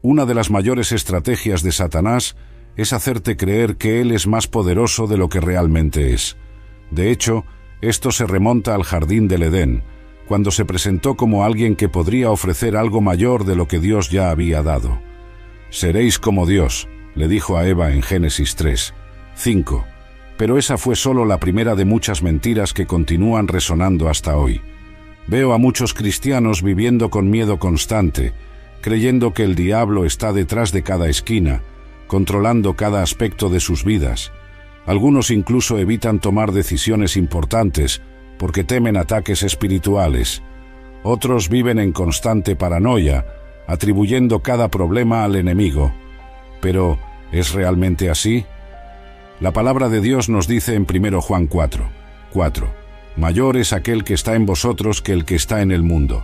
Una de las mayores estrategias de Satanás es hacerte creer que él es más poderoso de lo que realmente es. De hecho, esto se remonta al jardín del Edén, cuando se presentó como alguien que podría ofrecer algo mayor de lo que Dios ya había dado. «Seréis como Dios», le dijo a Eva en Génesis 3:5. Pero esa fue solo la primera de muchas mentiras que continúan resonando hasta hoy. Veo a muchos cristianos viviendo con miedo constante, creyendo que el diablo está detrás de cada esquina, controlando cada aspecto de sus vidas. Algunos incluso evitan tomar decisiones importantes porque temen ataques espirituales. Otros viven en constante paranoia, atribuyendo cada problema al enemigo. Pero, ¿es realmente así? La palabra de Dios nos dice en 1 Juan 4:4, «Mayor es aquel que está en vosotros que el que está en el mundo».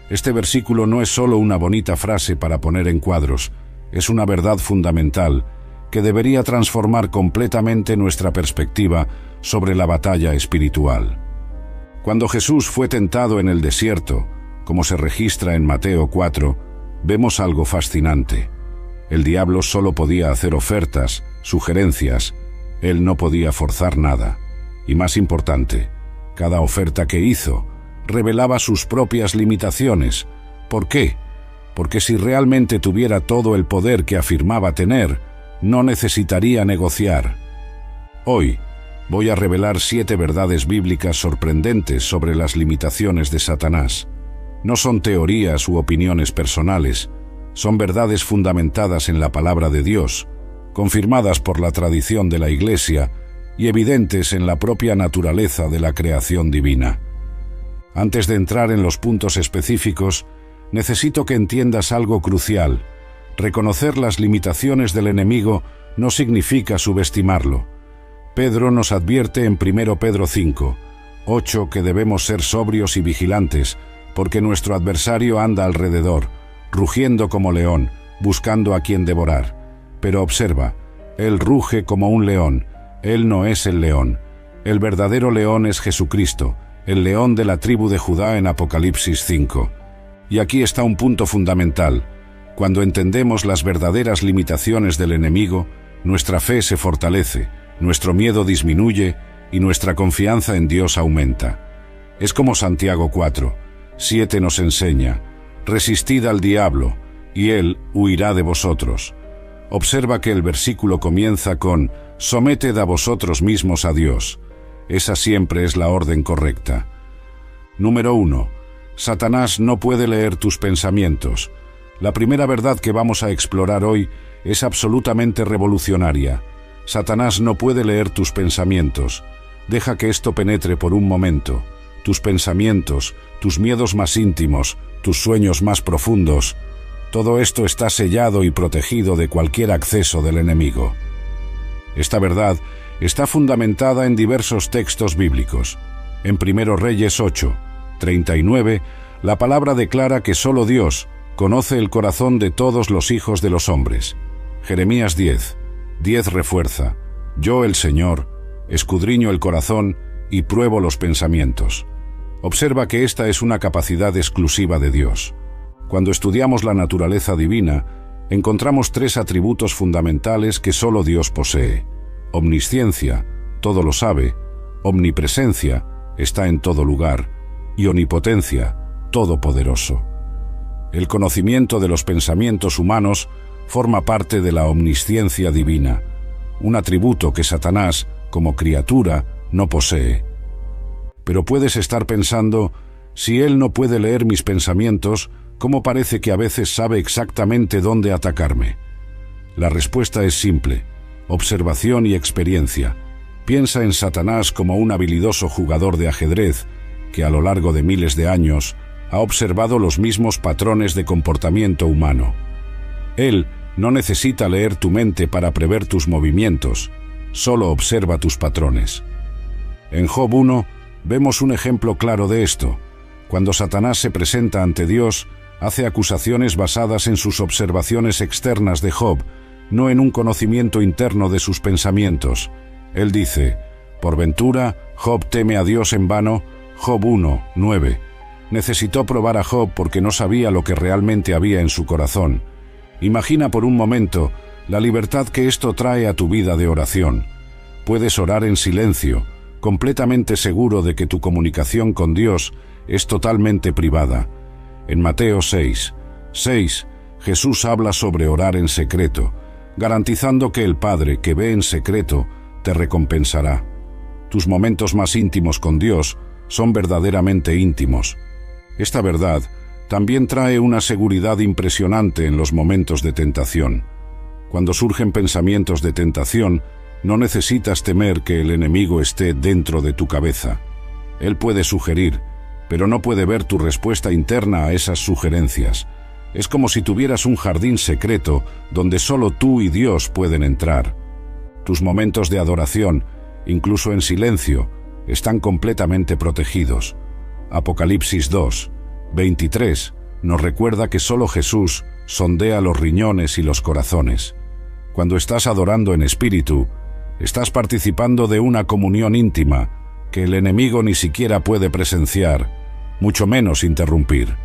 Este versículo no es solo una bonita frase para poner en cuadros, es una verdad fundamental que debería transformar completamente nuestra perspectiva sobre la batalla espiritual. Cuando Jesús fue tentado en el desierto, como se registra en Mateo 4, vemos algo fascinante. El diablo solo podía hacer ofertas, sugerencias, él no podía forzar nada. Y más importante, cada oferta que hizo revelaba sus propias limitaciones. ¿Por qué? Porque si realmente tuviera todo el poder que afirmaba tener, no necesitaría negociar. Hoy voy a revelar 7 verdades bíblicas sorprendentes sobre las limitaciones de Satanás. No son teorías u opiniones personales, son verdades fundamentadas en la palabra de Dios, confirmadas por la tradición de la Iglesia y evidentes en la propia naturaleza de la creación divina. Antes de entrar en los puntos específicos, necesito que entiendas algo crucial. Reconocer las limitaciones del enemigo no significa subestimarlo. Pedro nos advierte en 1 Pedro 5:8 que debemos ser sobrios y vigilantes, porque nuestro adversario anda alrededor, rugiendo como león, buscando a quien devorar. Pero observa, él ruge como un león, él no es el león. El verdadero león es Jesucristo, el león de la tribu de Judá en Apocalipsis 5. Y aquí está un punto fundamental. Cuando entendemos las verdaderas limitaciones del enemigo, nuestra fe se fortalece, nuestro miedo disminuye y nuestra confianza en Dios aumenta. Es como Santiago 4:7 nos enseña: «Resistid al diablo, y él huirá de vosotros». Observa que el versículo comienza con «Someted a vosotros mismos a Dios». Esa siempre es la orden correcta. Número 1. Satanás no puede leer tus pensamientos. La primera verdad que vamos a explorar hoy es absolutamente revolucionaria. Satanás no puede leer tus pensamientos. Deja que esto penetre por un momento. Tus pensamientos, tus miedos más íntimos, tus sueños más profundos. Todo esto está sellado y protegido de cualquier acceso del enemigo. Esta verdad está fundamentada en diversos textos bíblicos. En 1 Reyes 8:39, la palabra declara que solo Dios conoce el corazón de todos los hijos de los hombres. Jeremías 10:10 refuerza: «Yo, el Señor, escudriño el corazón y pruebo los pensamientos». Observa que esta es una capacidad exclusiva de Dios. Cuando estudiamos la naturaleza divina, encontramos 3 atributos fundamentales que solo Dios posee: omnisciencia, todo lo sabe; omnipresencia, está en todo lugar; y omnipotencia, todopoderoso. El conocimiento de los pensamientos humanos forma parte de la omnisciencia divina, un atributo que Satanás, como criatura, no posee. Pero puedes estar pensando, si él no puede leer mis pensamientos, ¿cómo parece que a veces sabe exactamente dónde atacarme? La respuesta es simple: observación y experiencia. Piensa en Satanás como un habilidoso jugador de ajedrez que a lo largo de miles de años ha observado los mismos patrones de comportamiento humano. Él no necesita leer tu mente para prever tus movimientos, solo observa tus patrones. En Job 1 vemos un ejemplo claro de esto. Cuando Satanás se presenta ante Dios, hace acusaciones basadas en sus observaciones externas de Job, no en un conocimiento interno de sus pensamientos. Él dice: «¿Por ventura Job teme a Dios en vano?» Job 1:9. Necesitó probar a Job porque no sabía lo que realmente había en su corazón. Imagina por un momento la libertad que esto trae a tu vida de oración. Puedes orar en silencio, completamente seguro de que tu comunicación con Dios es totalmente privada. En Mateo 6:6, Jesús habla sobre orar en secreto, garantizando que el Padre que ve en secreto te recompensará. Tus momentos más íntimos con Dios son verdaderamente íntimos. Esta verdad también trae una seguridad impresionante en los momentos de tentación. Cuando surgen pensamientos de tentación, no necesitas temer que el enemigo esté dentro de tu cabeza. Él puede sugerir, pero no puede ver tu respuesta interna a esas sugerencias. Es como si tuvieras un jardín secreto donde solo tú y Dios pueden entrar. Tus momentos de adoración, incluso en silencio, están completamente protegidos. Apocalipsis 2:23 nos recuerda que solo Jesús sondea los riñones y los corazones. Cuando estás adorando en espíritu, estás participando de una comunión íntima que el enemigo ni siquiera puede presenciar, mucho menos interrumpir.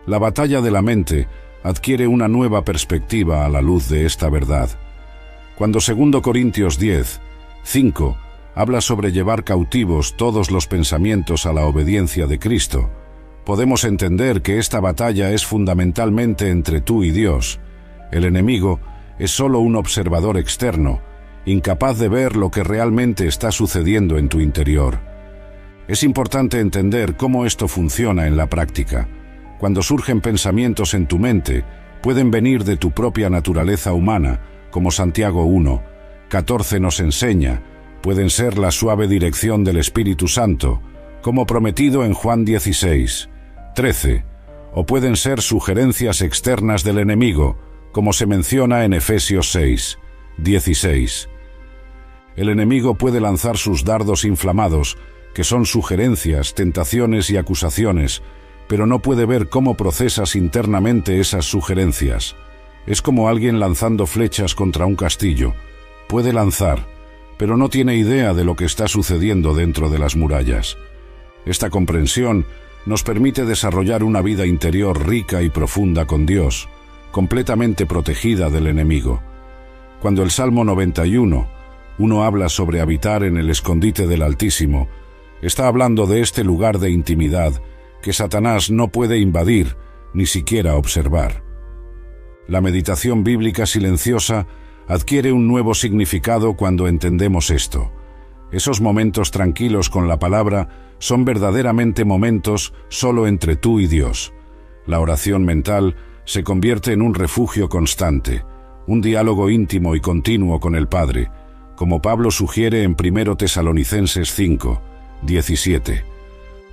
La batalla de la mente adquiere una nueva perspectiva a la luz de esta verdad. Cuando 2 Corintios 10:5 habla sobre llevar cautivos todos los pensamientos a la obediencia de Cristo, podemos entender que esta batalla es fundamentalmente entre tú y Dios. El enemigo es solo un observador externo, incapaz de ver lo que realmente está sucediendo en tu interior. Es importante entender cómo esto funciona en la práctica. Cuando surgen pensamientos en tu mente, pueden venir de tu propia naturaleza humana, como Santiago 1:14 nos enseña, pueden ser la suave dirección del Espíritu Santo, como prometido en Juan 16:13, o pueden ser sugerencias externas del enemigo, como se menciona en Efesios 6:16. El enemigo puede lanzar sus dardos inflamados, que son sugerencias, tentaciones y acusaciones, pero no puede ver cómo procesas internamente esas sugerencias. Es como alguien lanzando flechas contra un castillo. Puede lanzar, pero no tiene idea de lo que está sucediendo dentro de las murallas. Esta comprensión nos permite desarrollar una vida interior rica y profunda con Dios, completamente protegida del enemigo. Cuando el Salmo 91:1 habla sobre habitar en el escondite del Altísimo, está hablando de este lugar de intimidad que Satanás no puede invadir, ni siquiera observar. La meditación bíblica silenciosa adquiere un nuevo significado cuando entendemos esto. Esos momentos tranquilos con la palabra son verdaderamente momentos solo entre tú y Dios. La oración mental se convierte en un refugio constante, un diálogo íntimo y continuo con el Padre, como Pablo sugiere en 1 Tesalonicenses 5:17.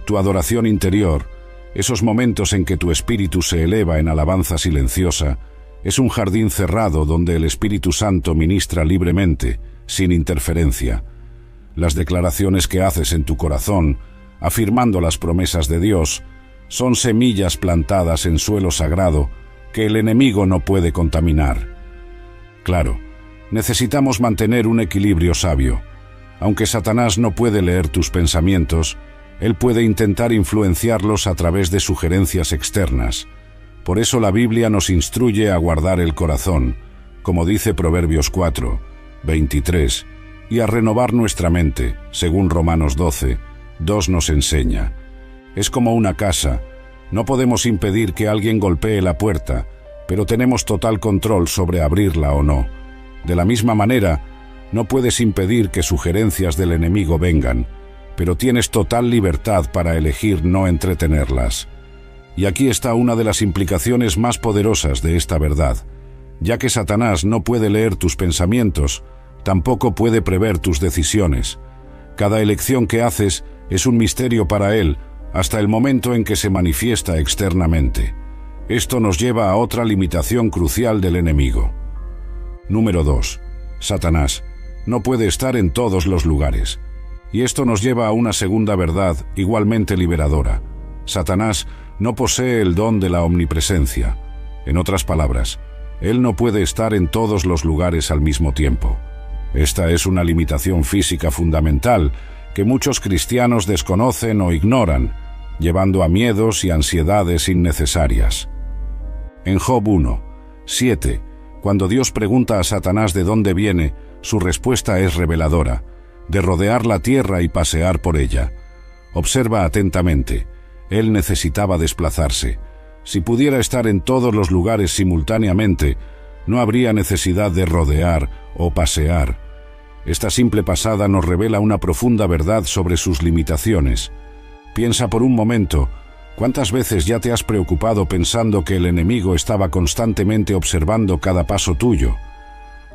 Tu adoración interior, esos momentos en que tu espíritu se eleva en alabanza silenciosa, es un jardín cerrado donde el Espíritu Santo ministra libremente, sin interferencia. Las declaraciones que haces en tu corazón, afirmando las promesas de Dios, son semillas plantadas en suelo sagrado que el enemigo no puede contaminar. Claro, necesitamos mantener un equilibrio sabio. Aunque Satanás no puede leer tus pensamientos, él puede intentar influenciarlos a través de sugerencias externas. Por eso la Biblia nos instruye a guardar el corazón, como dice Proverbios 4:23, y a renovar nuestra mente, según Romanos 12:2 nos enseña. Es como una casa. No podemos impedir que alguien golpee la puerta, pero tenemos total control sobre abrirla o no. De la misma manera, no puedes impedir que sugerencias del enemigo vengan, pero tienes total libertad para elegir no entretenerlas. Y aquí está una de las implicaciones más poderosas de esta verdad. Ya que Satanás no puede leer tus pensamientos, tampoco puede prever tus decisiones. Cada elección que haces es un misterio para él, hasta el momento en que se manifiesta externamente. Esto nos lleva a otra limitación crucial del enemigo. Número 2. Satanás no puede estar en todos los lugares. Y esto nos lleva a una segunda verdad igualmente liberadora. Satanás no posee el don de la omnipresencia. En otras palabras, él no puede estar en todos los lugares al mismo tiempo. Esta es una limitación física fundamental que muchos cristianos desconocen o ignoran, llevando a miedos y ansiedades innecesarias. En Job 1, 7. Cuando Dios pregunta a Satanás de dónde viene, su respuesta es reveladora: de rodear la tierra y pasear por ella. Observa atentamente. Él necesitaba desplazarse. Si pudiera estar en todos los lugares simultáneamente, no habría necesidad de rodear o pasear. Esta simple pasada nos revela una profunda verdad sobre sus limitaciones. Piensa por un momento, ¿cuántas veces ya te has preocupado pensando que el enemigo estaba constantemente observando cada paso tuyo?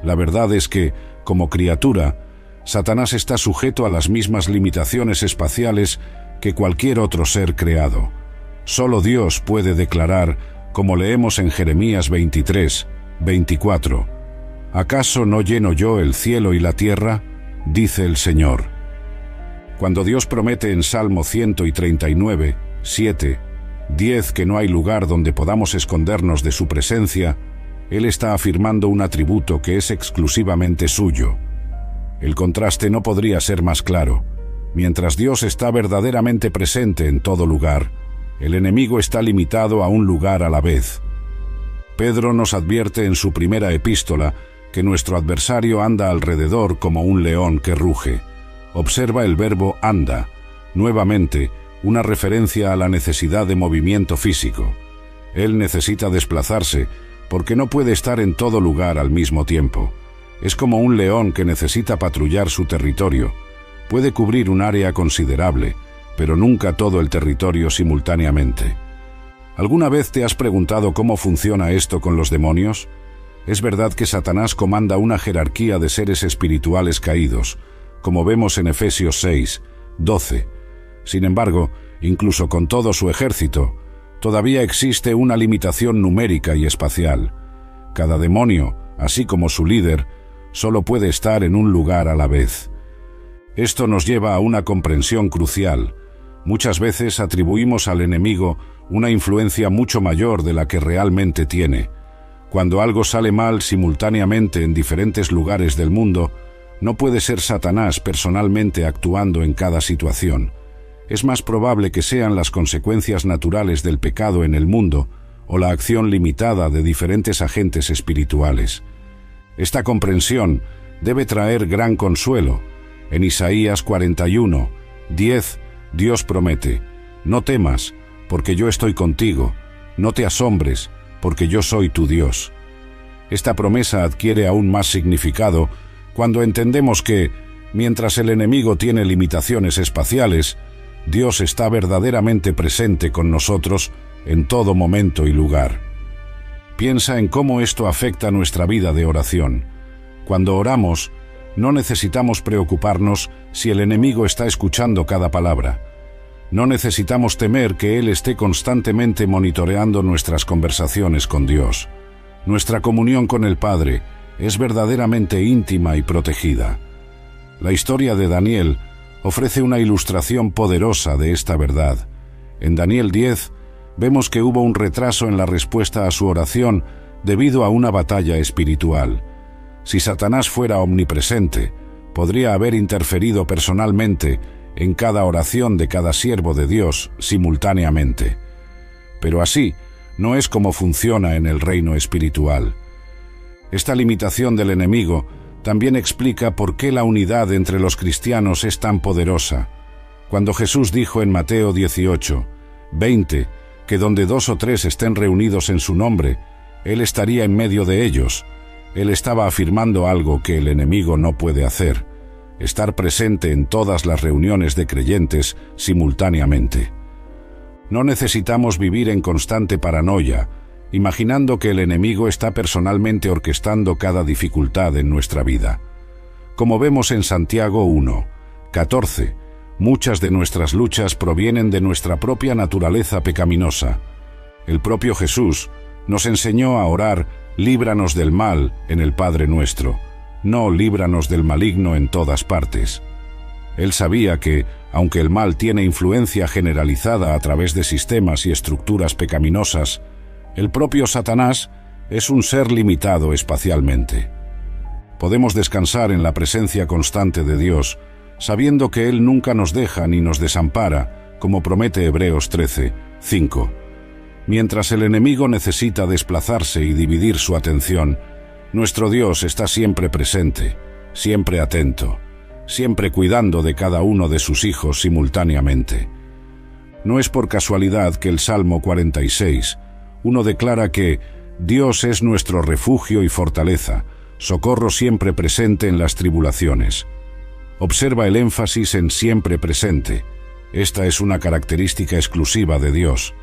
La verdad es que, como criatura, Satanás está sujeto a las mismas limitaciones espaciales que cualquier otro ser creado. Solo Dios puede declarar, como leemos en Jeremías 23, 24, ¿acaso no lleno yo el cielo y la tierra? Dice el Señor. Cuando Dios promete en Salmo 139, 7, 10 que no hay lugar donde podamos escondernos de su presencia, Él está afirmando un atributo que es exclusivamente suyo. El contraste no podría ser más claro. Mientras Dios está verdaderamente presente en todo lugar, el enemigo está limitado a un lugar a la vez. Pedro nos advierte en su primera epístola que nuestro adversario anda alrededor como un león que ruge. Observa el verbo anda, nuevamente, una referencia a la necesidad de movimiento físico. Él necesita desplazarse porque no puede estar en todo lugar al mismo tiempo. Es como un león que necesita patrullar su territorio. Puede cubrir un área considerable, pero nunca todo el territorio simultáneamente. ¿Alguna vez te has preguntado cómo funciona esto con los demonios? Es verdad que Satanás comanda una jerarquía de seres espirituales caídos, como vemos en Efesios 6, 12. Sin embargo, incluso con todo su ejército, todavía existe una limitación numérica y espacial. Cada demonio, así como su líder, solo puede estar en un lugar a la vez. Esto nos lleva a una comprensión crucial. Muchas veces atribuimos al enemigo una influencia mucho mayor de la que realmente tiene. Cuando algo sale mal simultáneamente en diferentes lugares del mundo, no puede ser Satanás personalmente actuando en cada situación. Es más probable que sean las consecuencias naturales del pecado en el mundo o la acción limitada de diferentes agentes espirituales. Esta comprensión debe traer gran consuelo. En Isaías 41, 10, Dios promete: no temas, porque yo estoy contigo, no te asombres, porque yo soy tu Dios. Esta promesa adquiere aún más significado cuando entendemos que, mientras el enemigo tiene limitaciones espaciales, Dios está verdaderamente presente con nosotros en todo momento y lugar. Piensa en cómo esto afecta nuestra vida de oración. Cuando oramos, no necesitamos preocuparnos si el enemigo está escuchando cada palabra. No necesitamos temer que Él esté constantemente monitoreando nuestras conversaciones con Dios. Nuestra comunión con el Padre es verdaderamente íntima y protegida. La historia de Daniel ofrece una ilustración poderosa de esta verdad. En Daniel 10, vemos que hubo un retraso en la respuesta a su oración debido a una batalla espiritual. Si Satanás fuera omnipresente, podría haber interferido personalmente en cada oración de cada siervo de Dios simultáneamente. Pero así no es como funciona en el reino espiritual. Esta limitación del enemigo también explica por qué la unidad entre los cristianos es tan poderosa. Cuando Jesús dijo en Mateo 18, 20, que donde 2 o 3 estén reunidos en su nombre, Él estaría en medio de ellos, Él estaba afirmando algo que el enemigo no puede hacer: estar presente en todas las reuniones de creyentes simultáneamente. No necesitamos vivir en constante paranoia, imaginando que el enemigo está personalmente orquestando cada dificultad en nuestra vida. Como vemos en Santiago 1, 14, muchas de nuestras luchas provienen de nuestra propia naturaleza pecaminosa. El propio Jesús nos enseñó a orar: líbranos del mal en el Padre nuestro, no líbranos del maligno en todas partes. Él sabía que, aunque el mal tiene influencia generalizada a través de sistemas y estructuras pecaminosas, el propio Satanás es un ser limitado espacialmente. Podemos descansar en la presencia constante de Dios, sabiendo que Él nunca nos deja ni nos desampara, como promete Hebreos 13, 5. Mientras el enemigo necesita desplazarse y dividir su atención, nuestro Dios está siempre presente, siempre atento, siempre cuidando de cada uno de sus hijos simultáneamente. No es por casualidad que el Salmo 46, declara que Dios es nuestro refugio y fortaleza, socorro siempre presente en las tribulaciones. Observa el énfasis en siempre presente. Esta es una característica exclusiva de Dios.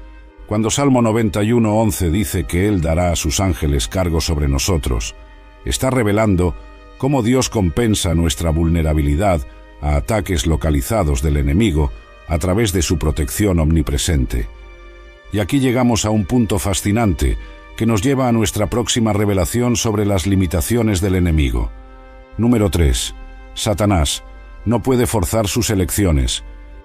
Cuando Salmo 91:11 dice que Él dará a sus ángeles cargo sobre nosotros, está revelando cómo Dios compensa nuestra vulnerabilidad a ataques localizados del enemigo a través de su protección omnipresente. Y aquí llegamos a un punto fascinante que nos lleva a nuestra próxima revelación sobre las limitaciones del enemigo. Número 3. Satanás no puede forzar sus elecciones.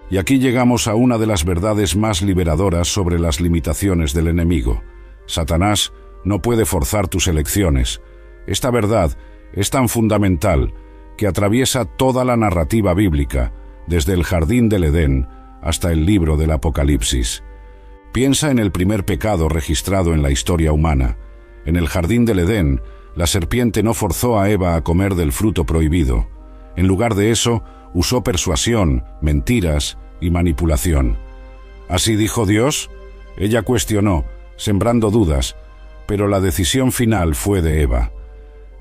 Y aquí llegamos a una de las verdades más liberadoras sobre las limitaciones del enemigo. Satanás no puede forzar tus elecciones. Esta verdad es tan fundamental que atraviesa toda la narrativa bíblica, desde el jardín del Edén hasta el libro del Apocalipsis. Piensa en el primer pecado registrado en la historia humana. En el jardín del Edén, la serpiente no forzó a Eva a comer del fruto prohibido. En lugar de eso, usó persuasión, mentiras y manipulación. ¿Así dijo Dios? Ella cuestionó, sembrando dudas, pero la decisión final fue de Eva.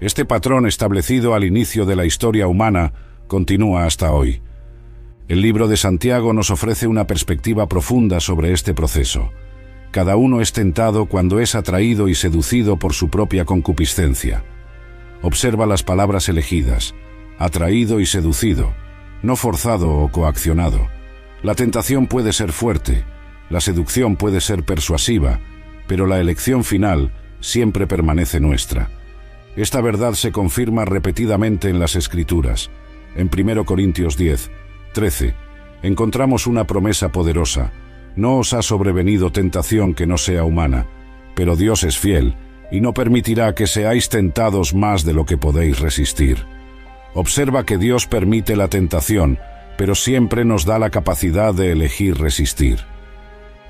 Este patrón establecido al inicio de la historia humana continúa hasta hoy. El libro de Santiago nos ofrece una perspectiva profunda sobre este proceso. Cada uno es tentado cuando es atraído y seducido por su propia concupiscencia. Observa las palabras elegidas: atraído y seducido, no forzado o coaccionado. La tentación puede ser fuerte, la seducción puede ser persuasiva, pero la elección final siempre permanece nuestra. Esta verdad se confirma repetidamente en las Escrituras. En 1 Corintios 10:13, encontramos una promesa poderosa: no os ha sobrevenido tentación que no sea humana, pero Dios es fiel y no permitirá que seáis tentados más de lo que podéis resistir. Observa que Dios permite la tentación, pero siempre nos da la capacidad de elegir resistir.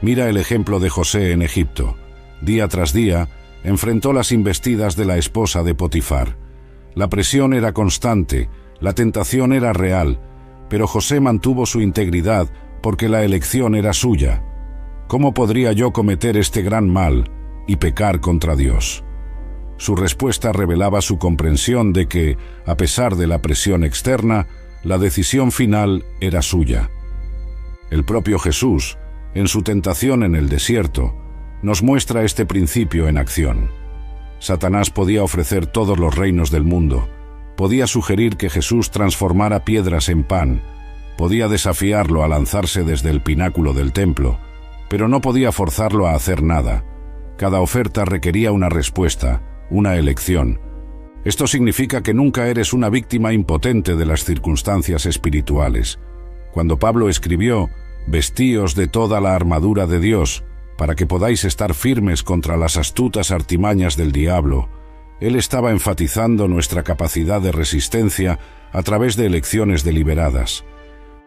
Mira el ejemplo de José en Egipto. Día tras día, enfrentó las embestidas de la esposa de Potifar. La presión era constante, la tentación era real, pero José mantuvo su integridad porque la elección era suya. ¿Cómo podría yo cometer este gran mal y pecar contra Dios? Su respuesta revelaba su comprensión de que, a pesar de la presión externa, la decisión final era suya. El propio Jesús, en su tentación en el desierto, nos muestra este principio en acción. Satanás podía ofrecer todos los reinos del mundo, podía sugerir que Jesús transformara piedras en pan, podía desafiarlo a lanzarse desde el pináculo del templo, pero no podía forzarlo a hacer nada. Cada oferta requería una respuesta, una elección. Esto significa que nunca eres una víctima impotente de las circunstancias espirituales. Cuando Pablo escribió: «Vestíos de toda la armadura de Dios, para que podáis estar firmes contra las astutas artimañas del diablo», él estaba enfatizando nuestra capacidad de resistencia a través de elecciones deliberadas.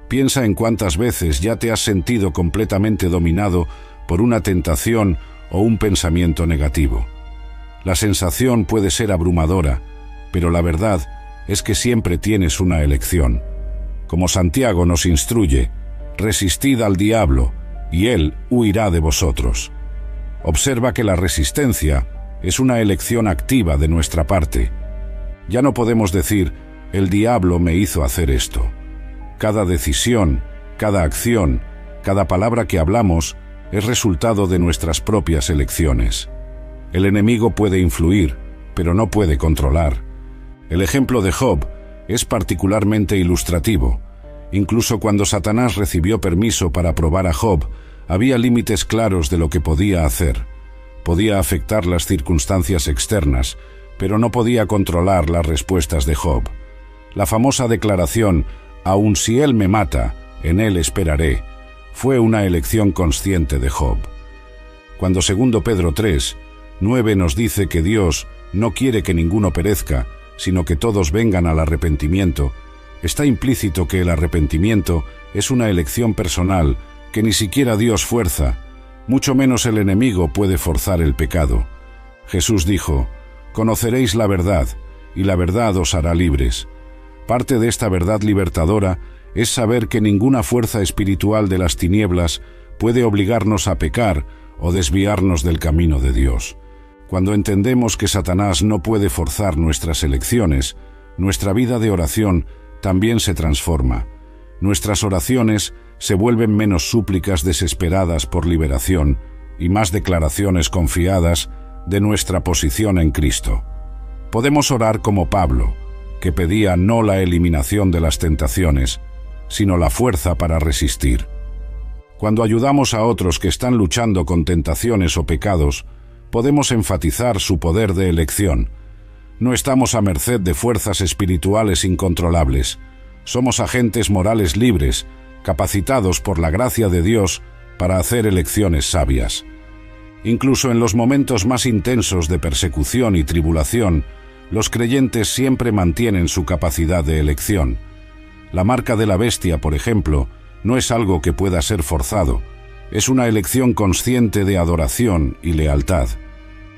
Piensa en cuántas veces ya te has sentido completamente dominado por una tentación o un pensamiento negativo. La sensación puede ser abrumadora, pero la verdad es que siempre tienes una elección. Como Santiago nos instruye: resistid al diablo, y él huirá de vosotros. Observa que la resistencia es una elección activa de nuestra parte. Ya no podemos decir: el diablo me hizo hacer esto. Cada decisión, cada acción, cada palabra que hablamos es resultado de nuestras propias elecciones. El enemigo puede influir, pero no puede controlar. El ejemplo de Job es particularmente ilustrativo. Incluso cuando Satanás recibió permiso para probar a Job, había límites claros de lo que podía hacer. Podía afectar las circunstancias externas, pero no podía controlar las respuestas de Job. La famosa declaración: «Aun si él me mata, en él esperaré», fue una elección consciente de Job. Cuando 2 Pedro 3:9 nos dice que Dios no quiere que ninguno perezca, sino que todos vengan al arrepentimiento, está implícito que el arrepentimiento es una elección personal que ni siquiera Dios fuerza. Mucho menos el enemigo puede forzar el pecado. Jesús dijo: «Conoceréis la verdad, y la verdad os hará libres». Parte de esta verdad libertadora es saber que ninguna fuerza espiritual de las tinieblas puede obligarnos a pecar o desviarnos del camino de Dios. Cuando entendemos que Satanás no puede forzar nuestras elecciones, nuestra vida de oración también se transforma. Nuestras oraciones se vuelven menos súplicas desesperadas por liberación y más declaraciones confiadas de nuestra posición en Cristo. Podemos orar como Pablo, que pedía no la eliminación de las tentaciones, sino la fuerza para resistir. Cuando ayudamos a otros que están luchando con tentaciones o pecados, podemos enfatizar su poder de elección. No estamos a merced de fuerzas espirituales incontrolables. Somos agentes morales libres, capacitados por la gracia de Dios para hacer elecciones sabias. Incluso en los momentos más intensos de persecución y tribulación, los creyentes siempre mantienen su capacidad de elección. La marca de la bestia, por ejemplo, no es algo que pueda ser forzado. Es una elección consciente de adoración y lealtad.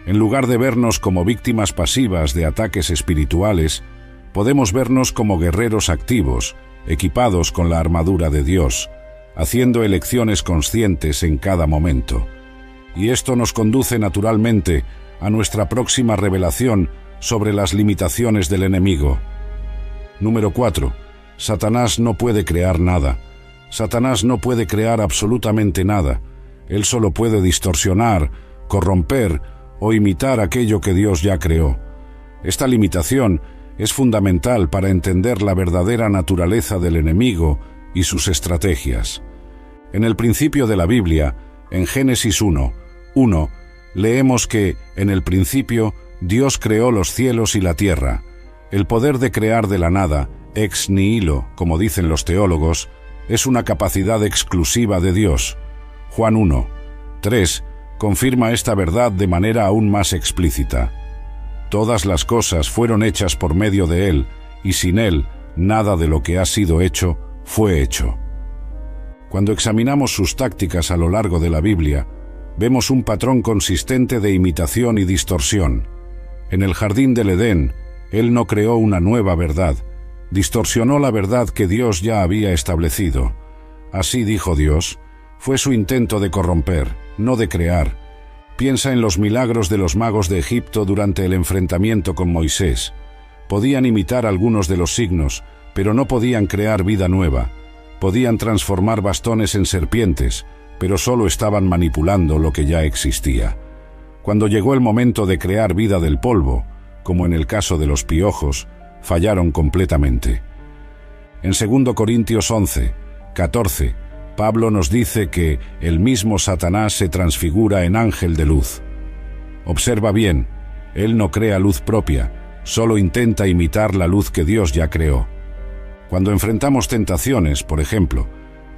En lugar de vernos como víctimas pasivas de ataques espirituales, podemos vernos como guerreros activos, equipados con la armadura de Dios, haciendo elecciones conscientes en cada momento. Y esto nos conduce naturalmente a nuestra próxima revelación sobre las limitaciones del enemigo. Número 4. Satanás no puede crear nada. Satanás no puede crear absolutamente nada. Él solo puede distorsionar, corromper o imitar aquello que Dios ya creó. Esta limitación es fundamental para entender la verdadera naturaleza del enemigo y sus estrategias. En el principio de la Biblia, en Génesis 1:1, leemos que, en el principio, Dios creó los cielos y la tierra. El poder de crear de la nada, ex nihilo, como dicen los teólogos, es una capacidad exclusiva de Dios. Juan 1:3 confirma esta verdad de manera aún más explícita. Todas las cosas fueron hechas por medio de Él, y sin Él, nada de lo que ha sido hecho fue hecho. Cuando examinamos sus tácticas a lo largo de la Biblia, vemos un patrón consistente de imitación y distorsión. En el jardín del Edén, Él no creó una nueva verdad, distorsionó la verdad que Dios ya había establecido. Así dijo Dios, fue su intento de corromper, no de crear. Piensa en los milagros de los magos de Egipto durante el enfrentamiento con Moisés. Podían imitar algunos de los signos, pero no podían crear vida nueva. Podían transformar bastones en serpientes, pero solo estaban manipulando lo que ya existía. Cuando llegó el momento de crear vida del polvo, como en el caso de los piojos, fallaron completamente. En 2 Corintios 11:14, Pablo nos dice que el mismo Satanás se transfigura en ángel de luz. Observa bien, él no crea luz propia, solo intenta imitar la luz que Dios ya creó. Cuando enfrentamos tentaciones, por ejemplo,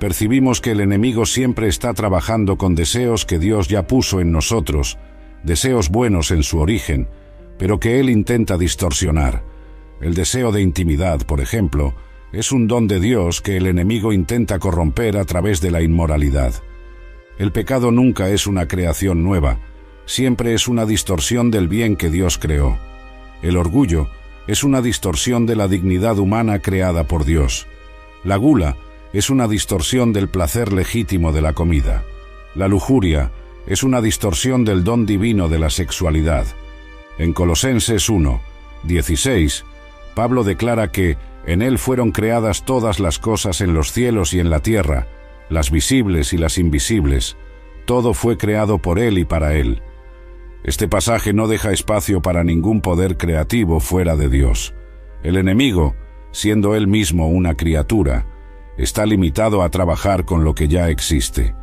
percibimos que el enemigo siempre está trabajando con deseos que Dios ya puso en nosotros, deseos buenos en su origen, pero que él intenta distorsionar. El deseo de intimidad, por ejemplo, es un don de Dios que el enemigo intenta corromper a través de la inmoralidad. El pecado nunca es una creación nueva, siempre es una distorsión del bien que Dios creó. El orgullo es una distorsión de la dignidad humana creada por Dios. La gula es una distorsión del placer legítimo de la comida. La lujuria es una distorsión del don divino de la sexualidad. En Colosenses 1:16, Pablo declara que en Él fueron creadas todas las cosas en los cielos y en la tierra, las visibles y las invisibles. Todo fue creado por Él y para Él. Este pasaje no deja espacio para ningún poder creativo fuera de Dios. El enemigo, siendo él mismo una criatura, está limitado a trabajar con lo que ya existe.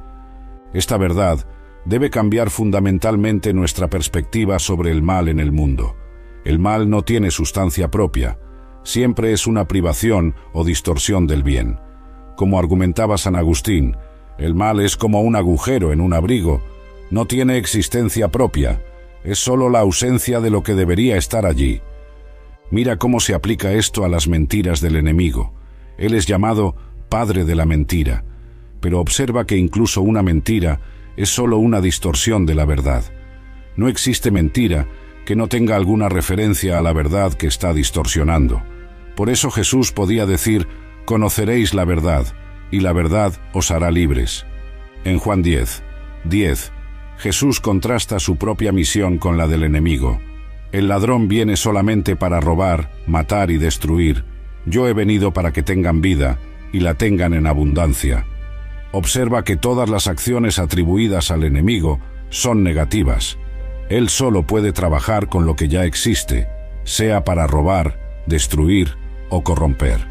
Esta verdad debe cambiar fundamentalmente nuestra perspectiva sobre el mal en el mundo. El mal no tiene sustancia propia, siempre es una privación o distorsión del bien. Como argumentaba San Agustín, el mal es como un agujero en un abrigo, no tiene existencia propia, es solo la ausencia de lo que debería estar allí. Mira cómo se aplica esto a las mentiras del enemigo. Él es llamado padre de la mentira, pero observa que incluso una mentira es solo una distorsión de la verdad. No existe mentira que no tenga alguna referencia a la verdad que está distorsionando. Por eso Jesús podía decir: «Conoceréis la verdad, y la verdad os hará libres». En Juan 10:10, Jesús contrasta su propia misión con la del enemigo. «El ladrón viene solamente para robar, matar y destruir. Yo he venido para que tengan vida, y la tengan en abundancia». Observa que todas las acciones atribuidas al enemigo son negativas. Él solo puede trabajar con lo que ya existe, sea para robar, destruir o corromper.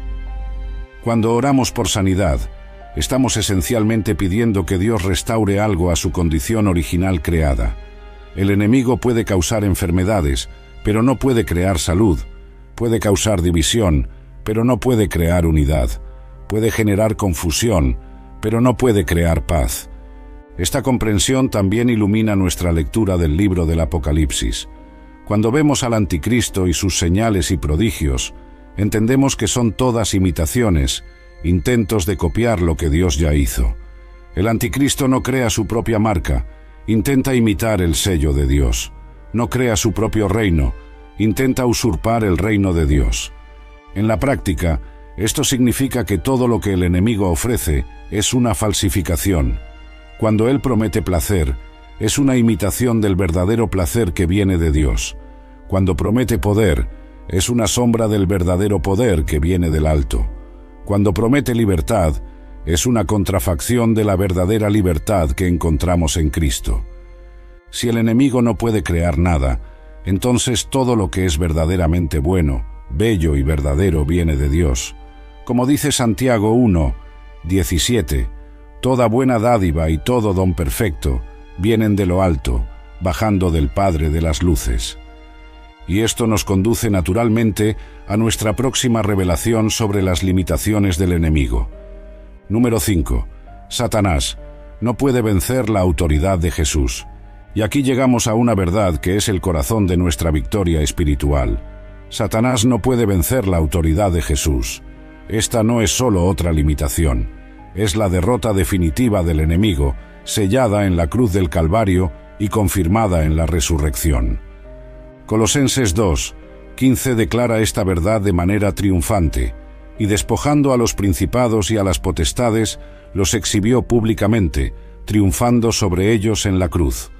Cuando oramos por sanidad, estamos esencialmente pidiendo que Dios restaure algo a su condición original creada. El enemigo puede causar enfermedades, pero no puede crear salud. Puede causar división, pero no puede crear unidad. Puede generar confusión, pero no puede crear paz. Esta comprensión también ilumina nuestra lectura del libro del Apocalipsis. Cuando vemos al anticristo y sus señales y prodigios, entendemos que son todas imitaciones, intentos de copiar lo que Dios ya hizo. El anticristo no crea su propia marca, intenta imitar el sello de Dios. No crea su propio reino, intenta usurpar el reino de Dios. En la práctica, esto significa que todo lo que el enemigo ofrece es una falsificación. Cuando él promete placer, es una imitación del verdadero placer que viene de Dios. Cuando promete poder, es una sombra del verdadero poder que viene del alto. Cuando promete libertad, es una contrafacción de la verdadera libertad que encontramos en Cristo. Si el enemigo no puede crear nada, entonces todo lo que es verdaderamente bueno, bello y verdadero viene de Dios. Como dice Santiago 1:17, toda buena dádiva y todo don perfecto vienen de lo alto, bajando del Padre de las luces. Y esto nos conduce naturalmente a nuestra próxima revelación sobre las limitaciones del enemigo. Número 5. Satanás no puede vencer la autoridad de Jesús. Y aquí llegamos a una verdad que es el corazón de nuestra victoria espiritual. Satanás no puede vencer la autoridad de Jesús. Esta no es solo otra limitación. Es la derrota definitiva del enemigo, sellada en la cruz del Calvario y confirmada en la resurrección. Colosenses 2:15 declara esta verdad de manera triunfante, y despojando a los principados y a las potestades, los exhibió públicamente, triunfando sobre ellos en la cruz.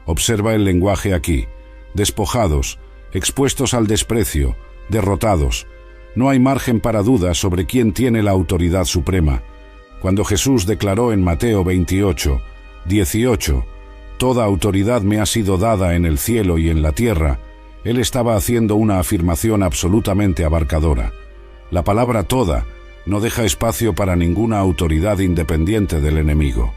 Observa el lenguaje aquí: despojados, expuestos al desprecio, derrotados. No hay margen para duda sobre quién tiene la autoridad suprema. Cuando Jesús declaró en Mateo 28:18, «Toda autoridad me ha sido dada en el cielo y en la tierra», Él estaba haciendo una afirmación absolutamente abarcadora. La palabra toda no deja espacio para ninguna autoridad independiente del enemigo.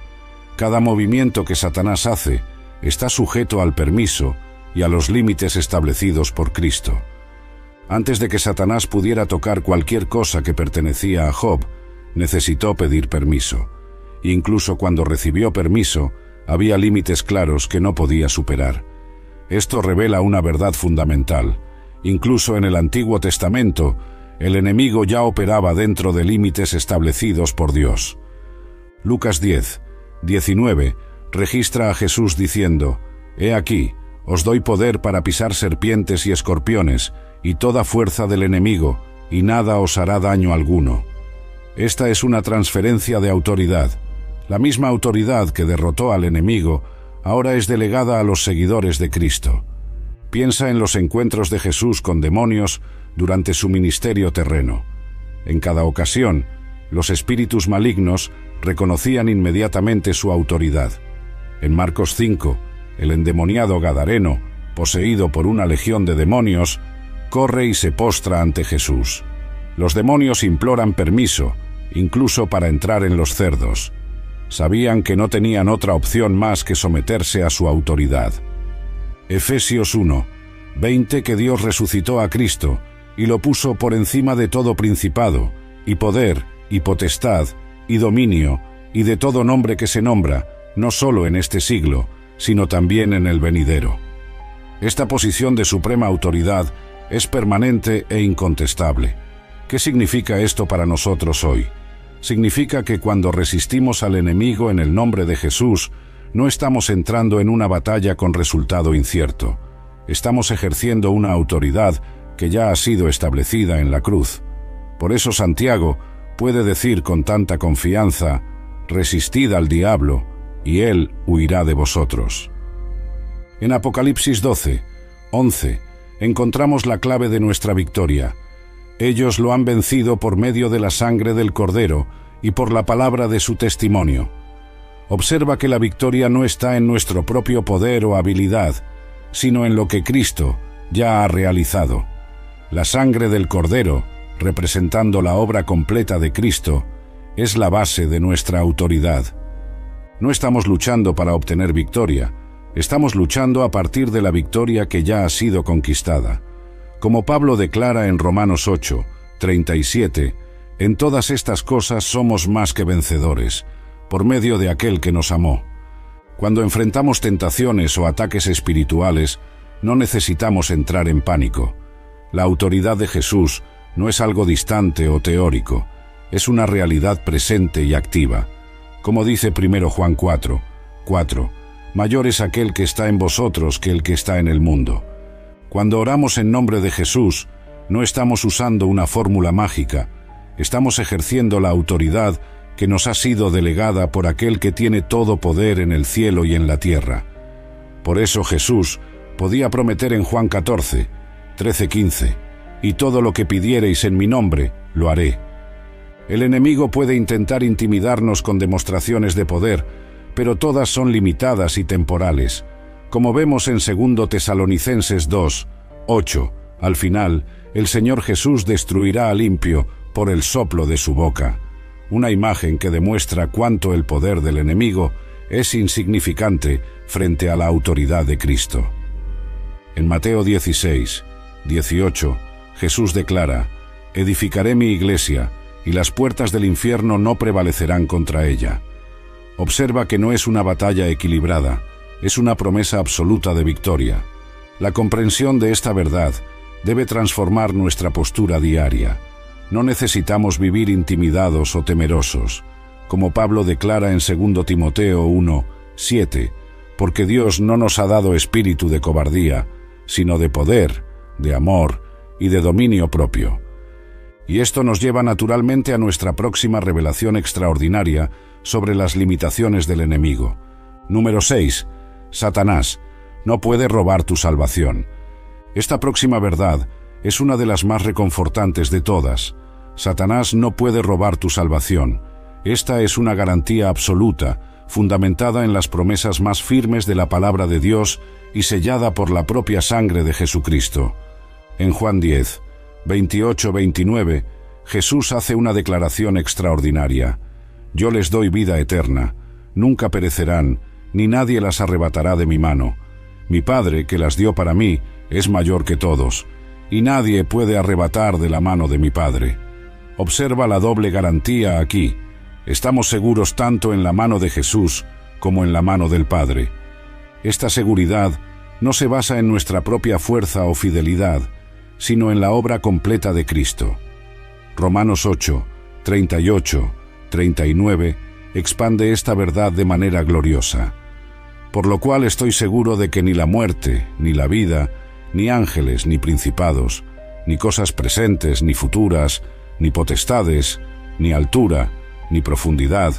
Cada movimiento que Satanás hace está sujeto al permiso y a los límites establecidos por Cristo. Antes de que Satanás pudiera tocar cualquier cosa que pertenecía a Job, necesitó pedir permiso. Incluso cuando recibió permiso, había límites claros que no podía superar. Esto revela una verdad fundamental. Incluso en el Antiguo Testamento, el enemigo ya operaba dentro de límites establecidos por Dios. Lucas 10:19 registra a Jesús diciendo: «He aquí, os doy poder para pisar serpientes y escorpiones, y toda fuerza del enemigo, y nada os hará daño alguno». Esta es una transferencia de autoridad. La misma autoridad que derrotó al enemigo ahora es delegada a los seguidores de Cristo. Piensa en los encuentros de Jesús con demonios durante su ministerio terreno. En cada ocasión, los espíritus malignos reconocían inmediatamente su autoridad. En Marcos 5, el endemoniado gadareno, poseído por una legión de demonios, corre y se postra ante Jesús. Los demonios imploran permiso, incluso para entrar en los cerdos. Sabían que no tenían otra opción más que someterse a su autoridad. Efesios 1:20 que Dios resucitó a Cristo y lo puso por encima de todo principado, y poder, y potestad, y dominio, y de todo nombre que se nombra, no solo en este siglo, sino también en el venidero. Esta posición de suprema autoridad es permanente e incontestable. ¿Qué significa esto para nosotros hoy? Significa que cuando resistimos al enemigo en el nombre de Jesús, no estamos entrando en una batalla con resultado incierto. Estamos ejerciendo una autoridad que ya ha sido establecida en la cruz. Por eso Santiago puede decir con tanta confianza: resistid al diablo, y él huirá de vosotros. En Apocalipsis 12:11 encontramos la clave de nuestra victoria. Ellos lo han vencido por medio de la sangre del Cordero y por la palabra de su testimonio. Observa que la victoria no está en nuestro propio poder o habilidad, sino en lo que Cristo ya ha realizado. La sangre del Cordero, representando la obra completa de Cristo, es la base de nuestra autoridad. No estamos luchando para obtener victoria, estamos luchando a partir de la victoria que ya ha sido conquistada. Como Pablo declara en Romanos 8:37, en todas estas cosas somos más que vencedores, por medio de aquel que nos amó. Cuando enfrentamos tentaciones o ataques espirituales, no necesitamos entrar en pánico. La autoridad de Jesús no es algo distante o teórico, es una realidad presente y activa. Como dice 1 Juan 4:4, mayor es aquel que está en vosotros que el que está en el mundo. Cuando oramos en nombre de Jesús, no estamos usando una fórmula mágica, estamos ejerciendo la autoridad que nos ha sido delegada por aquel que tiene todo poder en el cielo y en la tierra. Por eso Jesús podía prometer en Juan 14:13-15, y todo lo que pidiereis en mi nombre, lo haré. El enemigo puede intentar intimidarnos con demostraciones de poder, pero todas son limitadas y temporales. Como vemos en 2 Tesalonicenses 2:8, al final, el Señor Jesús destruirá al impío por el soplo de su boca. Una imagen que demuestra cuánto el poder del enemigo es insignificante frente a la autoridad de Cristo. En Mateo 16:18, Jesús declara: edificaré mi iglesia, y las puertas del infierno no prevalecerán contra ella. Observa que no es una batalla equilibrada, es una promesa absoluta de victoria. La comprensión de esta verdad debe transformar nuestra postura diaria. No necesitamos vivir intimidados o temerosos. Como Pablo declara en 2 Timoteo 1:7, porque Dios no nos ha dado espíritu de cobardía, sino de poder, de amor y de dominio propio. Y esto nos lleva naturalmente a nuestra próxima revelación extraordinaria sobre las limitaciones del enemigo. Número 6. Satanás no puede robar tu salvación. Esta próxima verdad es una de las más reconfortantes de todas. Satanás no puede robar tu salvación. Esta es una garantía absoluta, fundamentada en las promesas más firmes de la palabra de Dios y sellada por la propia sangre de Jesucristo. En Juan 10:28-29, Jesús hace una declaración extraordinaria: yo les doy vida eterna, nunca perecerán, ni nadie las arrebatará de mi mano. Mi Padre, que las dio para mí, es mayor que todos, y nadie puede arrebatar de la mano de mi Padre. Observa la doble garantía aquí. Estamos seguros tanto en la mano de Jesús como en la mano del Padre. Esta seguridad no se basa en nuestra propia fuerza o fidelidad, sino en la obra completa de Cristo. Romanos 8:38-39 expande esta verdad de manera gloriosa. Por lo cual estoy seguro de que ni la muerte, ni la vida, ni ángeles, ni principados, ni cosas presentes, ni futuras, ni potestades, ni altura, ni profundidad,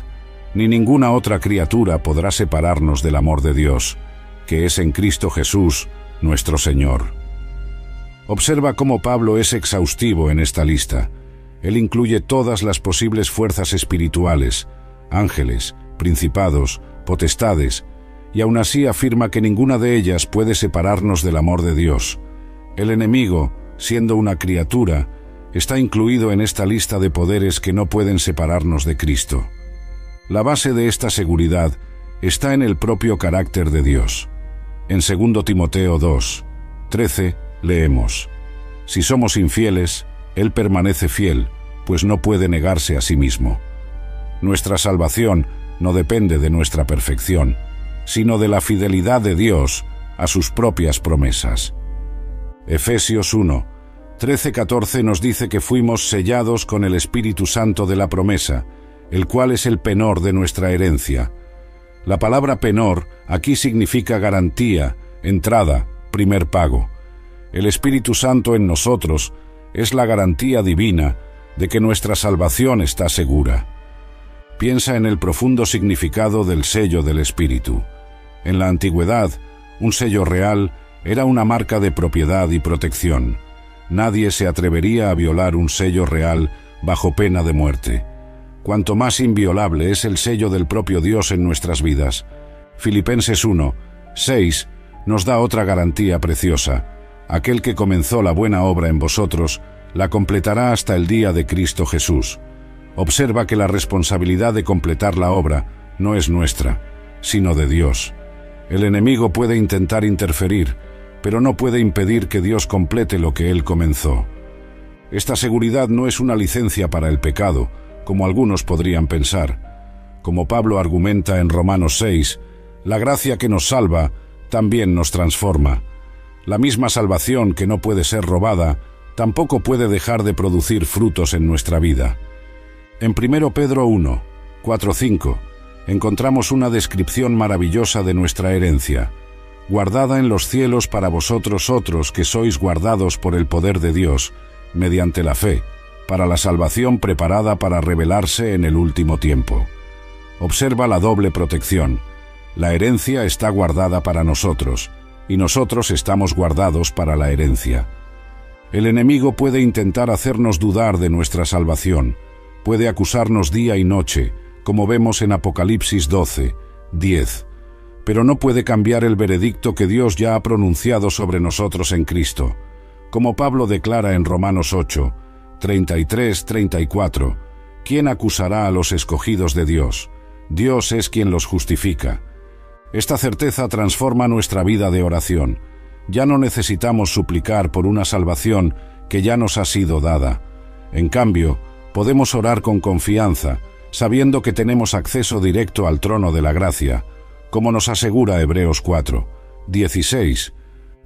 ni ninguna otra criatura podrá separarnos del amor de Dios, que es en Cristo Jesús, nuestro Señor. Observa cómo Pablo es exhaustivo en esta lista. Él incluye todas las posibles fuerzas espirituales, ángeles, principados, potestades, y aún así afirma que ninguna de ellas puede separarnos del amor de Dios. El enemigo, siendo una criatura, está incluido en esta lista de poderes que no pueden separarnos de Cristo. La base de esta seguridad está en el propio carácter de Dios. En 2 Timoteo 2:13 leemos: si somos infieles, Él permanece fiel, pues no puede negarse a sí mismo. Nuestra salvación no depende de nuestra perfección, sino de la fidelidad de Dios a sus propias promesas. Efesios 1:13-14 nos dice que fuimos sellados con el Espíritu Santo de la promesa, el cual es el penor de nuestra herencia. La palabra penor aquí significa garantía, entrada, primer pago. El Espíritu Santo en nosotros es la garantía divina de que nuestra salvación está segura. Piensa en el profundo significado del sello del Espíritu. En la antigüedad, un sello real era una marca de propiedad y protección. Nadie se atrevería a violar un sello real bajo pena de muerte. Cuanto más inviolable es el sello del propio Dios en nuestras vidas. Filipenses 1:6 nos da otra garantía preciosa. Aquel que comenzó la buena obra en vosotros, la completará hasta el día de Cristo Jesús. Observa que la responsabilidad de completar la obra no es nuestra, sino de Dios. El enemigo puede intentar interferir, pero no puede impedir que Dios complete lo que Él comenzó. Esta seguridad no es una licencia para el pecado, como algunos podrían pensar. Como Pablo argumenta en Romanos 6, la gracia que nos salva también nos transforma. La misma salvación que no puede ser robada, tampoco puede dejar de producir frutos en nuestra vida. En 1 Pedro 1:4-5, encontramos una descripción maravillosa de nuestra herencia. Guardada en los cielos para vosotros otros que sois guardados por el poder de Dios, mediante la fe, para la salvación preparada para revelarse en el último tiempo. Observa la doble protección. La herencia está guardada para nosotros, y nosotros estamos guardados para la herencia. El enemigo puede intentar hacernos dudar de nuestra salvación, puede acusarnos día y noche, como vemos en Apocalipsis 12:10, pero no puede cambiar el veredicto que Dios ya ha pronunciado sobre nosotros en Cristo. Como Pablo declara en Romanos 8:33-34, ¿quién acusará a los escogidos de Dios? Dios es quien los justifica. Esta certeza transforma nuestra vida de oración. Ya no necesitamos suplicar por una salvación que ya nos ha sido dada. En cambio, podemos orar con confianza, sabiendo que tenemos acceso directo al trono de la gracia, como nos asegura Hebreos 4:16.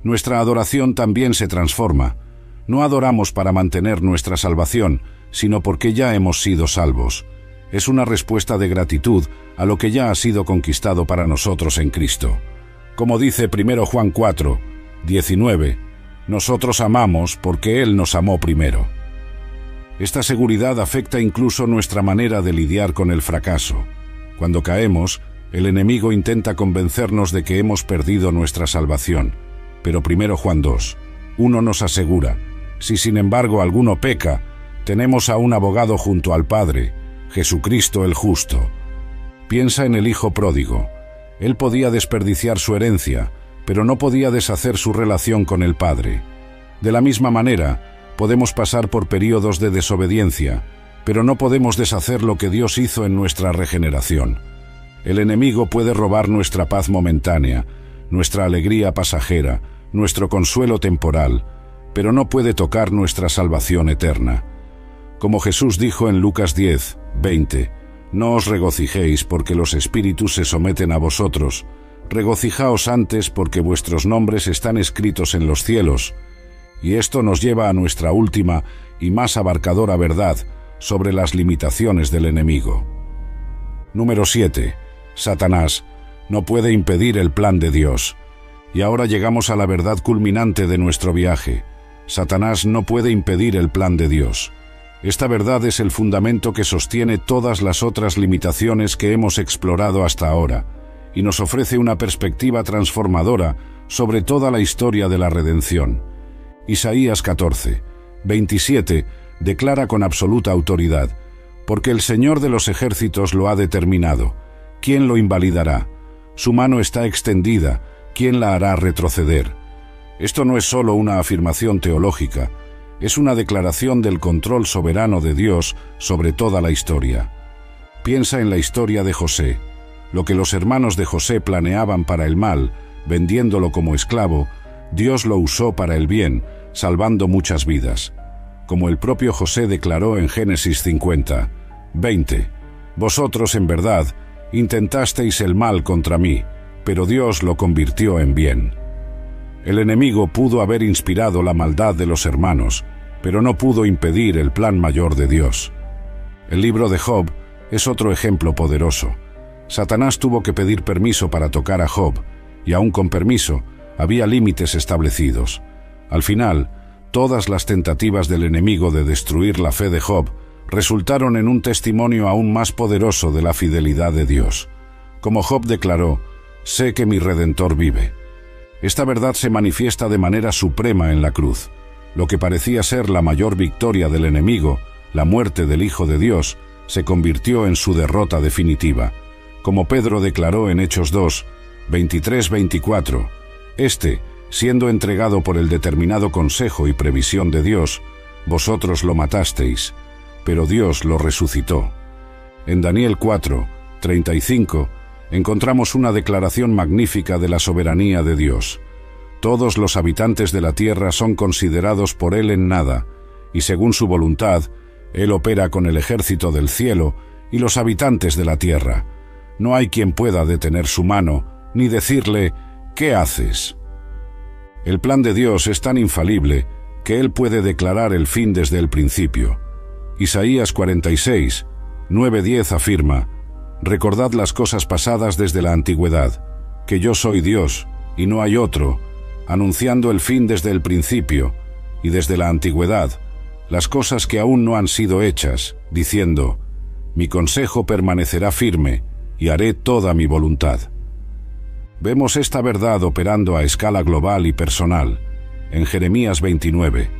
Nuestra adoración también se transforma. No adoramos para mantener nuestra salvación, sino porque ya hemos sido salvos. Es una respuesta de gratitud a lo que ya ha sido conquistado para nosotros en Cristo. Como dice 1 Juan 4:19, nosotros amamos porque Él nos amó primero. Esta seguridad afecta incluso nuestra manera de lidiar con el fracaso. Cuando caemos, el enemigo intenta convencernos de que hemos perdido nuestra salvación. Pero 1 Juan 2:1 nos asegura, si sin embargo alguno peca, tenemos a un abogado junto al Padre, Jesucristo el justo. Piensa en el hijo pródigo. Él podía desperdiciar su herencia, pero no podía deshacer su relación con el Padre. De la misma manera, podemos pasar por períodos de desobediencia, pero no podemos deshacer lo que Dios hizo en nuestra regeneración. El enemigo puede robar nuestra paz momentánea, nuestra alegría pasajera, nuestro consuelo temporal, pero no puede tocar nuestra salvación eterna. Como Jesús dijo en Lucas 10:20, no os regocijéis porque los espíritus se someten a vosotros, regocijaos antes porque vuestros nombres están escritos en los cielos. Y esto nos lleva a nuestra última y más abarcadora verdad sobre las limitaciones del enemigo. Número 7. Satanás no puede impedir el plan de Dios. Y ahora llegamos a la verdad culminante de nuestro viaje. Satanás no puede impedir el plan de Dios. Esta verdad es el fundamento que sostiene todas las otras limitaciones que hemos explorado hasta ahora, y nos ofrece una perspectiva transformadora sobre toda la historia de la redención. Isaías 14:27 declara con absoluta autoridad, porque el Señor de los ejércitos lo ha determinado. ¿Quién lo invalidará? Su mano está extendida. ¿Quién la hará retroceder? Esto no es solo una afirmación teológica, es una declaración del control soberano de Dios sobre toda la historia. Piensa en la historia de José. Lo que los hermanos de José planeaban para el mal, vendiéndolo como esclavo, Dios lo usó para el bien, salvando muchas vidas. Como el propio José declaró en Génesis 50:20, vosotros en verdad intentasteis el mal contra mí, pero Dios lo convirtió en bien. El enemigo pudo haber inspirado la maldad de los hermanos, pero no pudo impedir el plan mayor de Dios. El libro de Job es otro ejemplo poderoso. Satanás tuvo que pedir permiso para tocar a Job, y aún con permiso, había límites establecidos. Al final, todas las tentativas del enemigo de destruir la fe de Job resultaron en un testimonio aún más poderoso de la fidelidad de Dios. Como Job declaró, «Sé que mi Redentor vive». Esta verdad se manifiesta de manera suprema en la cruz. Lo que parecía ser la mayor victoria del enemigo, la muerte del Hijo de Dios, se convirtió en su derrota definitiva. Como Pedro declaró en Hechos 2, 23-24, «Este, siendo entregado por el determinado consejo y previsión de Dios, vosotros lo matasteis, pero Dios lo resucitó». En Daniel 4, 35, encontramos una declaración magnífica de la soberanía de Dios. Todos los habitantes de la tierra son considerados por Él en nada, y según su voluntad, Él opera con el ejército del cielo y los habitantes de la tierra. No hay quien pueda detener su mano, ni decirle, «¿Qué haces?». El plan de Dios es tan infalible que Él puede declarar el fin desde el principio. Isaías 46, 9-10 afirma, «Recordad las cosas pasadas desde la antigüedad, que yo soy Dios, y no hay otro, anunciando el fin desde el principio, y desde la antigüedad, las cosas que aún no han sido hechas, diciendo, mi consejo permanecerá firme, y haré toda mi voluntad». Vemos esta verdad operando a escala global y personal. En Jeremías 29,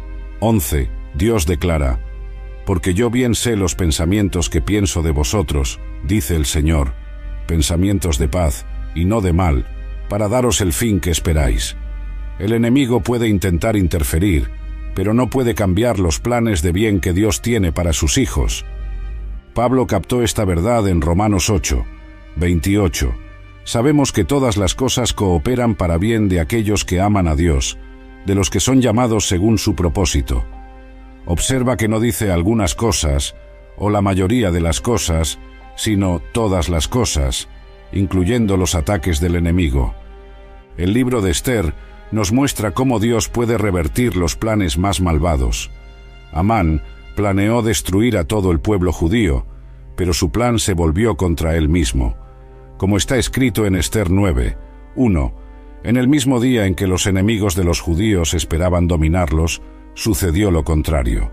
11, Dios declara, «Porque yo bien sé los pensamientos que pienso de vosotros, dice el Señor, pensamientos de paz y no de mal, para daros el fin que esperáis». El enemigo puede intentar interferir, pero no puede cambiar los planes de bien que Dios tiene para sus hijos. Pablo captó esta verdad en Romanos 8, 28. Sabemos que todas las cosas cooperan para bien de aquellos que aman a Dios, de los que son llamados según su propósito. Observa que no dice algunas cosas, o la mayoría de las cosas, sino todas las cosas, incluyendo los ataques del enemigo. El libro de Esther nos muestra cómo Dios puede revertir los planes más malvados. Amán planeó destruir a todo el pueblo judío, pero su plan se volvió contra él mismo. Como está escrito en Esther 9, 1, en el mismo día en que los enemigos de los judíos esperaban dominarlos, sucedió lo contrario.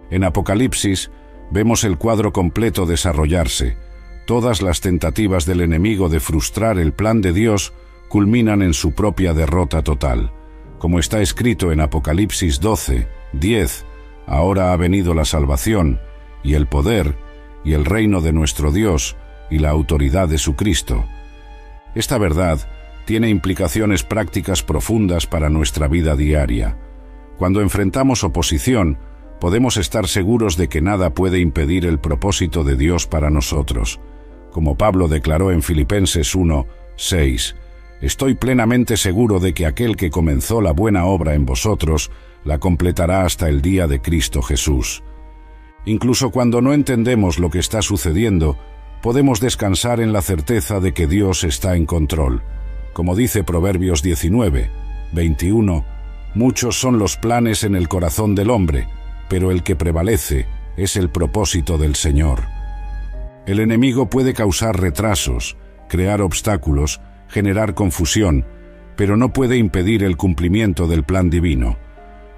En Apocalipsis vemos el cuadro completo desarrollarse. Todas las tentativas del enemigo de frustrar el plan de Dios culminan en su propia derrota total. Como está escrito en Apocalipsis 12, 10, ahora ha venido la salvación, y el poder, y el reino de nuestro Dios, y la autoridad de su Cristo. Esta verdad tiene implicaciones prácticas profundas para nuestra vida diaria. Cuando enfrentamos oposición, podemos estar seguros de que nada puede impedir el propósito de Dios para nosotros. Como Pablo declaró en Filipenses 1, 6, «Estoy plenamente seguro de que aquel que comenzó la buena obra en vosotros la completará hasta el día de Cristo Jesús». Incluso cuando no entendemos lo que está sucediendo, podemos descansar en la certeza de que Dios está en control. Como dice Proverbios 19, 21, «Muchos son los planes en el corazón del hombre, pero el que prevalece es el propósito del Señor». El enemigo puede causar retrasos, crear obstáculos, generar confusión, pero no puede impedir el cumplimiento del plan divino.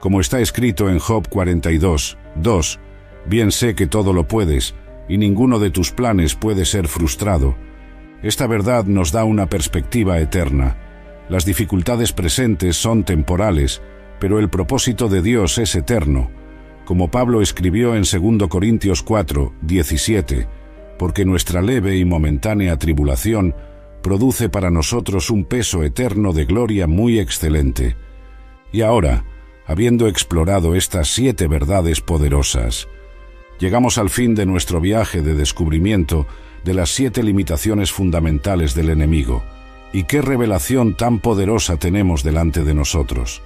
Como está escrito en Job 42, 2, «Bien sé que todo lo puedes, y ninguno de tus planes puede ser frustrado». Esta verdad nos da una perspectiva eterna. Las dificultades presentes son temporales, pero el propósito de Dios es eterno. Como Pablo escribió en 2 Corintios 4, 17, «Porque nuestra leve y momentánea tribulación produce para nosotros un peso eterno de gloria muy excelente». Y ahora, habiendo explorado estas 7 verdades poderosas, llegamos al fin de nuestro viaje de descubrimiento de las 7 limitaciones fundamentales del enemigo. Y qué revelación tan poderosa tenemos delante de nosotros.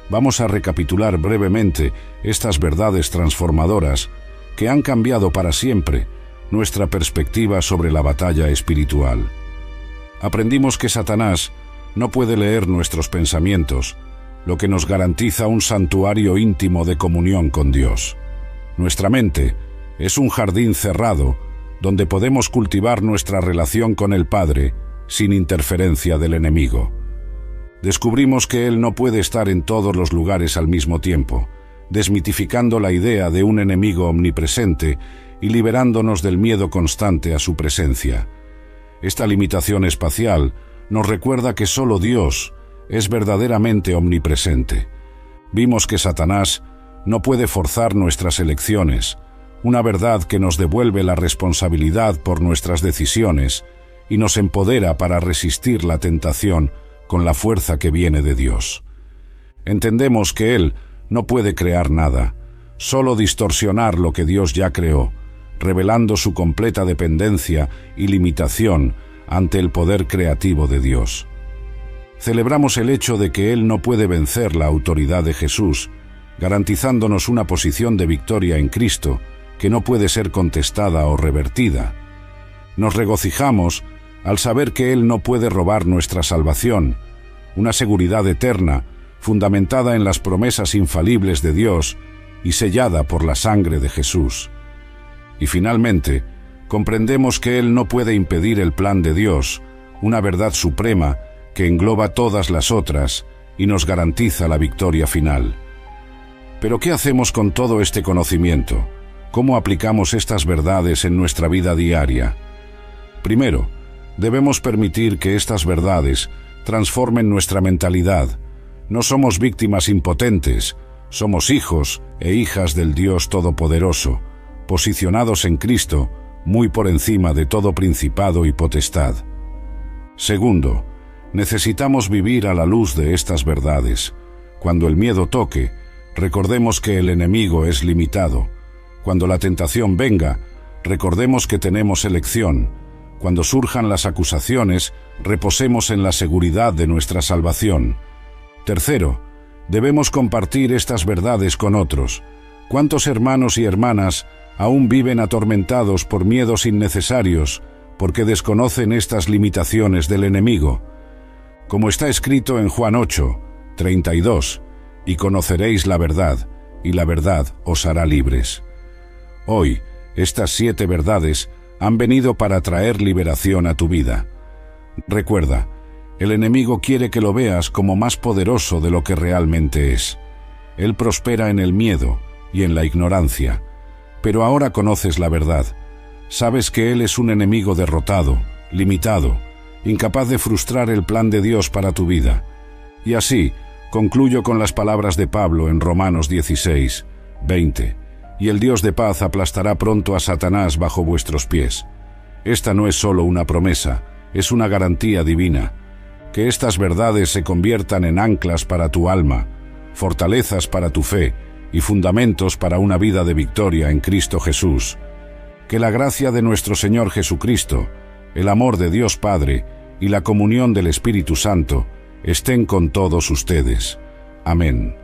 Vamos a recapitular brevemente estas verdades transformadoras que han cambiado para siempre nuestra perspectiva sobre la batalla espiritual. Aprendimos que Satanás no puede leer nuestros pensamientos, lo que nos garantiza un santuario íntimo de comunión con Dios. Nuestra mente es un jardín cerrado donde podemos cultivar nuestra relación con el Padre sin interferencia del enemigo. Descubrimos que Él no puede estar en todos los lugares al mismo tiempo, desmitificando la idea de un enemigo omnipresente y liberándonos del miedo constante a su presencia. Esta limitación espacial nos recuerda que solo Dios es verdaderamente omnipresente. Vimos que Satanás no puede forzar nuestras elecciones, una verdad que nos devuelve la responsabilidad por nuestras decisiones y nos empodera para resistir la tentación con la fuerza que viene de Dios. Entendemos que Él no puede crear nada, solo distorsionar lo que Dios ya creó, revelando su completa dependencia y limitación ante el poder creativo de Dios. Celebramos el hecho de que Él no puede vencer la autoridad de Jesús, garantizándonos una posición de victoria en Cristo que no puede ser contestada o revertida. Nos regocijamos al saber que Él no puede robar nuestra salvación, una seguridad eterna fundamentada en las promesas infalibles de Dios y sellada por la sangre de Jesús. Y finalmente, comprendemos que Él no puede impedir el plan de Dios, una verdad suprema que engloba todas las otras y nos garantiza la victoria final. Pero ¿qué hacemos con todo este conocimiento? ¿Cómo aplicamos estas verdades en nuestra vida diaria? Primero, debemos permitir que estas verdades transformen nuestra mentalidad. No somos víctimas impotentes, somos hijos e hijas del Dios Todopoderoso, posicionados en Cristo, muy por encima de todo principado y potestad. Segundo, necesitamos vivir a la luz de estas verdades. Cuando el miedo toque, recordemos que el enemigo es limitado. Cuando la tentación venga, recordemos que tenemos elección. Cuando surjan las acusaciones, reposemos en la seguridad de nuestra salvación. Tercero, debemos compartir estas verdades con otros. ¿Cuántos hermanos y hermanas aún viven atormentados por miedos innecesarios porque desconocen estas limitaciones del enemigo? Como está escrito en Juan 8, 32, y conoceréis la verdad, y la verdad os hará libres. Hoy, estas 7 verdades han venido para traer liberación a tu vida. Recuerda, el enemigo quiere que lo veas como más poderoso de lo que realmente es. Él prospera en el miedo y en la ignorancia, pero ahora conoces la verdad. Sabes que Él es un enemigo derrotado, limitado, incapaz de frustrar el plan de Dios para tu vida. Y así, concluyo con las palabras de Pablo en Romanos 16, 20. Y el Dios de paz aplastará pronto a Satanás bajo vuestros pies. Esta no es solo una promesa, es una garantía divina. Que estas verdades se conviertan en anclas para tu alma, fortalezas para tu fe y fundamentos para una vida de victoria en Cristo Jesús. Que la gracia de nuestro Señor Jesucristo, el amor de Dios Padre y la comunión del Espíritu Santo estén con todos ustedes. Amén.